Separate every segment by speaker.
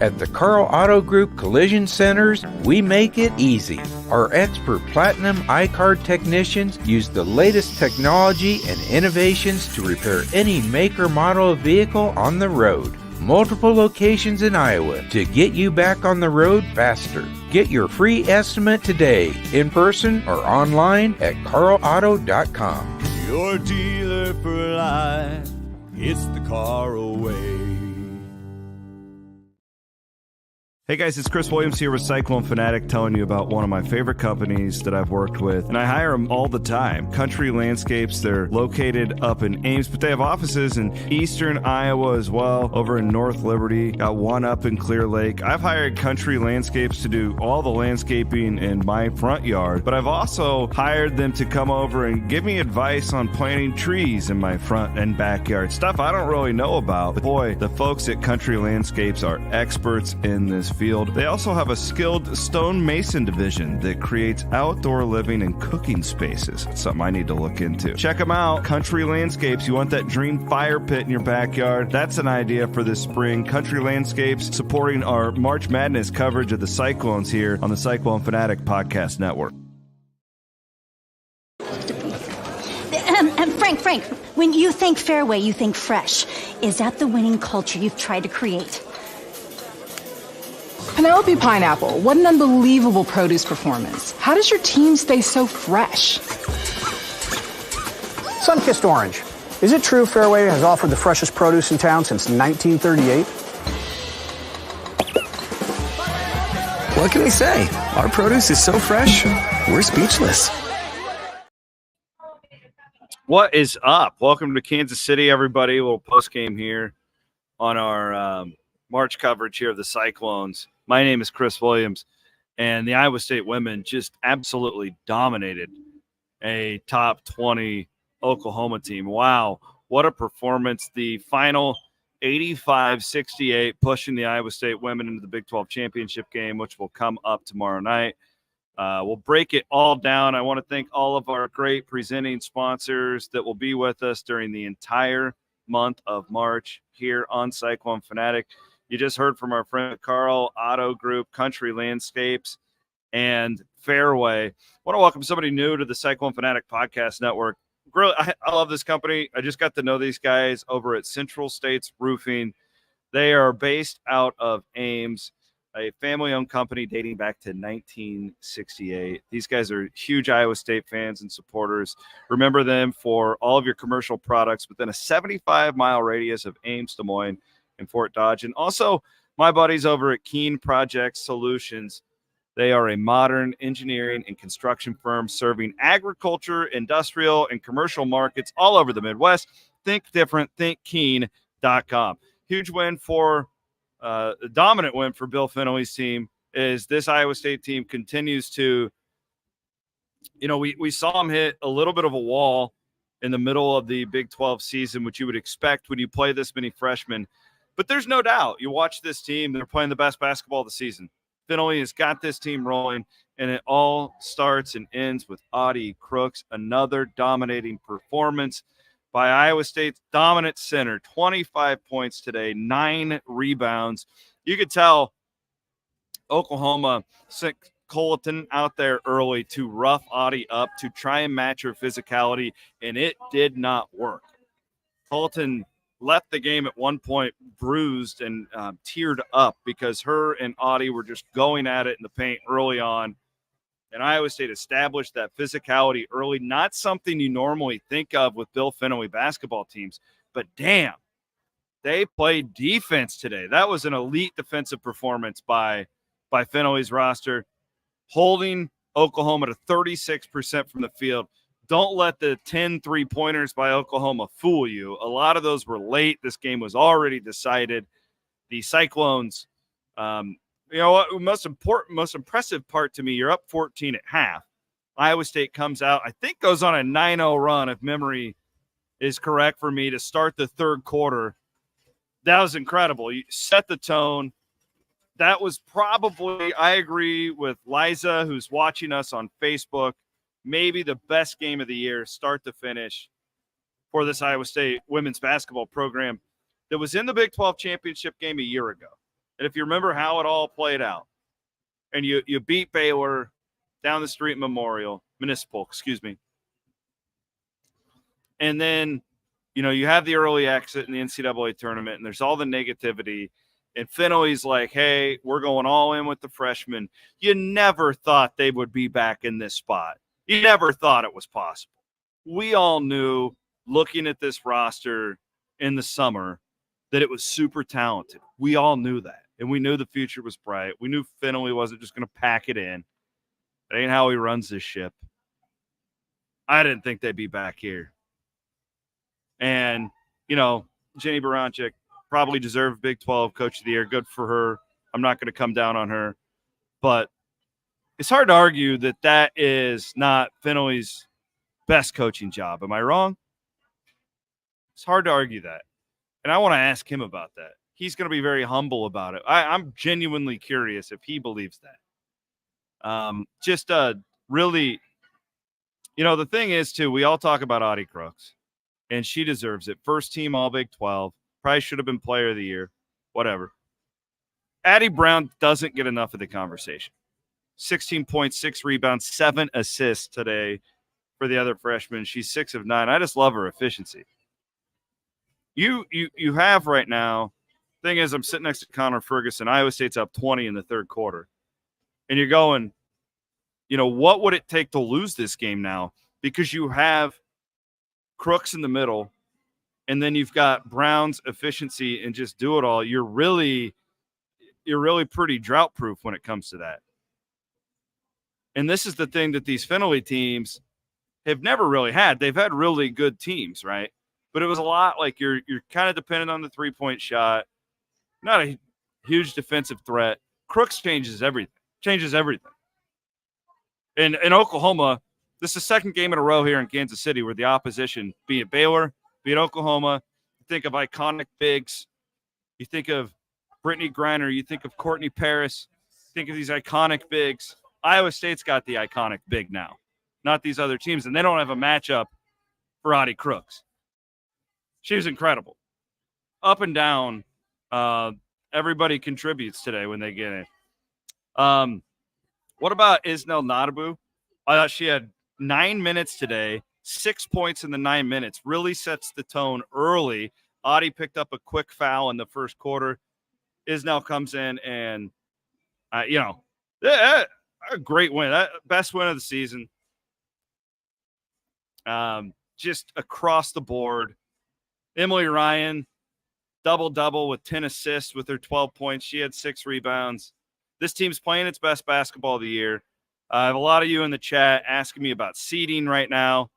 Speaker 1: At the Carl Auto Group Collision Centers, we make it easy. Our expert Platinum iCard technicians use the latest technology and innovations to repair any make or model of vehicle on the road. Multiple locations in Iowa to get you back on the road faster. Get your free estimate today, in person or online at carlauto.com.
Speaker 2: Your dealer for life, it's the Carl way. Hey guys, it's Chris Williams here with Cyclone Fanatic telling you about one of my favorite companies that I've worked with, and I hire them all the time. Country Landscapes, they're located up in Ames, but they have offices in eastern Iowa as well, over in North Liberty, got one up in Clear Lake. I've hired Country Landscapes to do all the landscaping in my front yard, but I've also hired them to come over and give me advice on planting trees in my front and backyard. Stuff I don't really know about, but boy, the folks at Country Landscapes are experts in this field. They also have a skilled stone mason division that creates outdoor living and cooking spaces. It's something I need to look into. Check them out. Country Landscapes. You want that dream fire pit in your backyard? That's an idea for this spring. Country Landscapes supporting our March Madness coverage of the Cyclones here on the Cyclone Fanatic Podcast Network.
Speaker 3: Frank, when you think fairway, you think fresh. Is that the winning culture you've tried to create?
Speaker 4: Penelope Pineapple, what an unbelievable produce performance. How does your team stay so fresh?
Speaker 5: Sunkissed Orange. Is it true Fairway has offered the freshest produce in town since 1938?
Speaker 6: What can we say? Our produce is so fresh, we're speechless.
Speaker 2: What is up? Welcome to Kansas City, everybody. A little post-game here on our March coverage here of the Cyclones. My name is Chris Williams, and the Iowa State women just absolutely dominated a top 20 Oklahoma team. Wow, what a performance. The final 85-68, pushing the Iowa State women into the Big 12 championship game, which will come up tomorrow night. We'll break it all down. I want to thank all of our great presenting sponsors that will be with us during the entire month of March here on Cyclone Fanatic. You just heard from our friend Carl Auto Group, Country Landscapes, and Fairway. I want to welcome somebody new to the Cyclone Fanatic Podcast Network. Really, I love this company. I just got to know these guys over at Central States Roofing. They are based out of Ames, a family-owned company dating back to 1968. These guys are huge Iowa State fans and supporters. Remember them for all of your commercial products within a 75-mile radius of Ames, Des Moines, and Fort Dodge. And also my buddies over at Keen Project Solutions. They are a modern engineering and construction firm serving agriculture, industrial, and commercial markets all over the Midwest. Think different, think Keen.com. Huge win for a dominant win for Bill Fennelly's team is this Iowa State team continues to, we saw them hit a little bit of a wall in the middle of the Big 12 season, which you would expect when you play this many freshmen. But there's no doubt, you watch this team, they're playing the best basketball of the season. Fennelly has got this team rolling, and it all starts and ends with Audie Crooks. Another dominating performance by Iowa State's dominant center. 25 points today, 9 rebounds. You could tell Oklahoma sent Colleton out there early to rough Audie up to try and match her physicality, and it did not work. Colleton left the game at one point bruised and teared up because her and Audie were just going at it in the paint early on. And Iowa State established that physicality early, not something you normally think of with Bill Fennelly basketball teams. But damn, they played defense today. That was an elite defensive performance by Fennelly's roster, holding Oklahoma to 36% from the field. Don't let the 10 3-pointers by Oklahoma fool you. A lot of those were late. This game was already decided. The Cyclones, what most impressive part to me, you're up 14 at half. Iowa State comes out, I think goes on a 9-0 run, if memory is correct for me, to start the third quarter. That was incredible. You set the tone. That was probably, I agree with Liza, who's watching us on Facebook, maybe the best game of the year, start to finish, for this Iowa State women's basketball program that was in the Big 12 championship game a year ago. And if you remember how it all played out, and you beat Baylor down the street Municipal, excuse me. And then, you have the early exit in the NCAA tournament, and there's all the negativity. And Fenway's like, hey, we're going all in with the freshmen. You never thought they would be back in this spot. You never thought it was possible. We all knew, looking at this roster in the summer, that it was super talented. We all knew that. And we knew the future was bright. We knew Fenway wasn't just going to pack it in. That ain't how he runs this ship. I didn't think they'd be back here. And, Jenny Baranczyk probably deserved Big 12 Coach of the Year. Good for her. I'm not going to come down on her. But it's hard to argue that that is not Fenway's best coaching job. Am I wrong? It's hard to argue that. And I want to ask him about that. He's going to be very humble about it. I'm genuinely curious if he believes that. Really, the thing is, too, we all talk about Audie Crooks, and she deserves it. First team All Big 12. Probably should have been Player of the Year. Whatever. Addie Brown doesn't get enough of the conversation. 16 points, 6 rebounds, 7 assists today for the other freshman. She's 6 of 9. I just love her efficiency. You have right now, thing is, I'm sitting next to Connor Ferguson. Iowa State's up 20 in the third quarter. And you're going, what would it take to lose this game now? Because you have Crooks in the middle, and then you've got Brown's efficiency and just do it all. You're really pretty drought proof when it comes to that. And this is the thing that these Fenway teams have never really had. They've had really good teams, right? But it was a lot like you're kind of dependent on the 3-point shot. Not a huge defensive threat. Crooks changes everything. And in Oklahoma, this is the second game in a row here in Kansas City where the opposition, be it Baylor, be it Oklahoma, you think of iconic bigs. You think of Brittany Griner. You think of Courtney Paris. Think of these iconic bigs. Iowa State's got the iconic big now, not these other teams. And they don't have a matchup for Audie Crooks. She was incredible. Up and down, everybody contributes today when they get in. What about Isnel Nadabu? I thought she had 9 minutes today, 6 points in the 9 minutes. Really sets the tone early. Audie picked up a quick foul in the first quarter. Isnel comes in and, a great win. Best win of the season. Just across the board. Emily Ryan, double-double with 10 assists with her 12 points. She had 6 rebounds. This team's playing its best basketball of the year. I have a lot of you in the chat asking me about seeding right now.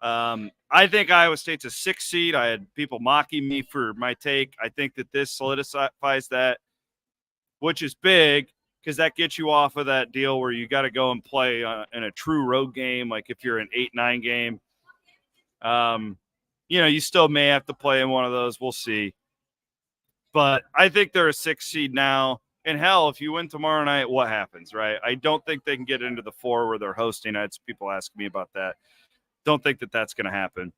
Speaker 2: I think Iowa State's a 6 seed. I had people mocking me for my take. I think that this solidifies that, which is big because that gets you off of that deal where you got to go and play in a true road game, like if you're an 8-9 game. You still may have to play in one of those. We'll see. But I think they're a 6 seed now. And hell, if you win tomorrow night, what happens, right? I don't think they can get into the 4 where they're hosting. I had some people asking me about that. Don't think that that's going to happen.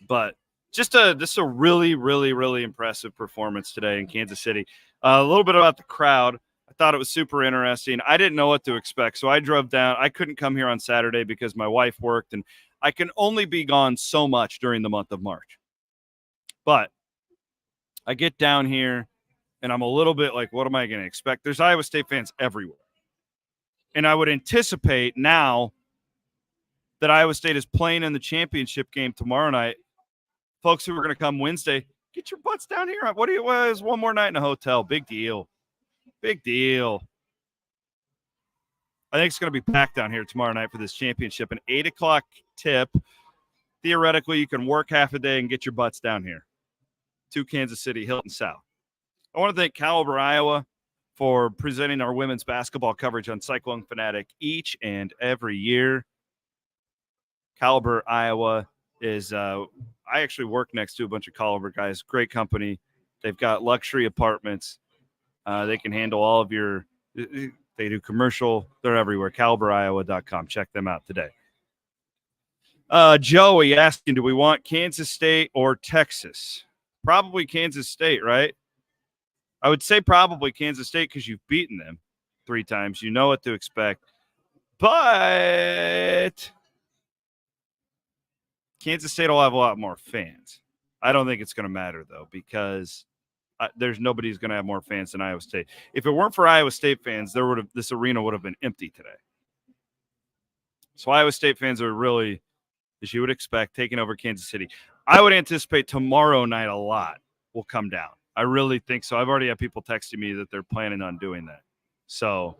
Speaker 2: But just a really, really, really impressive performance today in Kansas City. A little bit about the crowd. I thought it was super interesting. I didn't know what to expect, so I drove down. I couldn't come here on Saturday because my wife worked, and I can only be gone so much during the month of March. But I get down here, and I'm a little bit like, what am I going to expect? There's Iowa State fans everywhere. And I would anticipate now that Iowa State is playing in the championship game tomorrow night. Folks who are going to come Wednesday, get your butts down here. What do you was one more night in a hotel? Big deal. Big deal. I think it's going to be packed down here tomorrow night for this championship. An 8 o'clock tip. Theoretically, you can work half a day and get your butts down here to Kansas City, Hilton South. I want to thank Caliber, Iowa, for presenting our women's basketball coverage on Cyclone Fanatic each and every year. Caliber, Iowa is I actually work next to a bunch of Caliber guys. Great company. They've got luxury apartments. They can handle all of your – they do commercial. They're everywhere. CaliberIowa.com. Check them out today. Joey asking, do we want Kansas State or Texas? Probably Kansas State, right? I would say probably Kansas State because you've beaten them 3 times. You know what to expect. But Kansas State will have a lot more fans. I don't think it's going to matter, though, because there's nobody who's going to have more fans than Iowa State. If it weren't for Iowa State fans, this arena would have been empty today. So Iowa State fans are really, as you would expect, taking over Kansas City. I would anticipate tomorrow night a lot will come down. I really think so. I've already had people texting me that they're planning on doing that. So,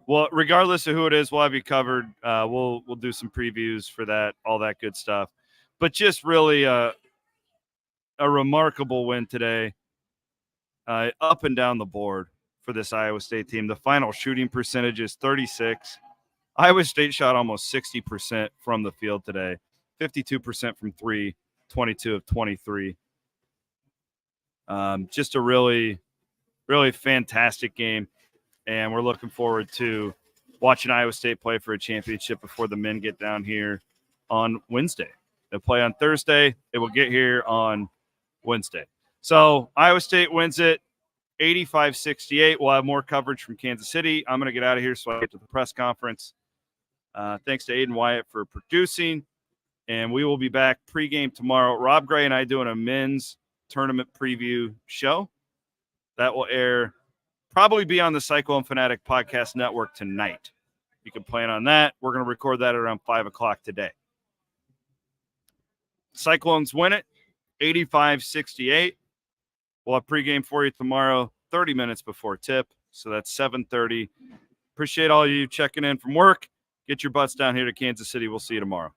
Speaker 2: well, regardless of who it is, we'll have you covered. We'll do some previews for that, all that good stuff. But just really a remarkable win today, up and down the board for this Iowa State team. The final shooting percentage is 36. Iowa State shot almost 60% from the field today, 52% from 3, 22 of 23. Just a really, really fantastic game. And we're looking forward to watching Iowa State play for a championship before the men get down here on Wednesday. They'll play on Thursday. They will get here on Wednesday. So Iowa State wins it 85-68. We'll have more coverage from Kansas City. I'm going to get out of here so I get to the press conference. Thanks to Aiden Wyatt for producing. And we will be back pregame tomorrow. Rob Gray and I doing a men's tournament preview show. That will air, probably be on the Cyclone Fanatic Podcast Network tonight. You can plan on that. We're going to record that around 5 o'clock today. Cyclones win it, 85-68. We'll have pregame for you tomorrow, 30 minutes before tip. So that's 7:30. Appreciate all you checking in from work. Get your butts down here to Kansas City. We'll see you tomorrow.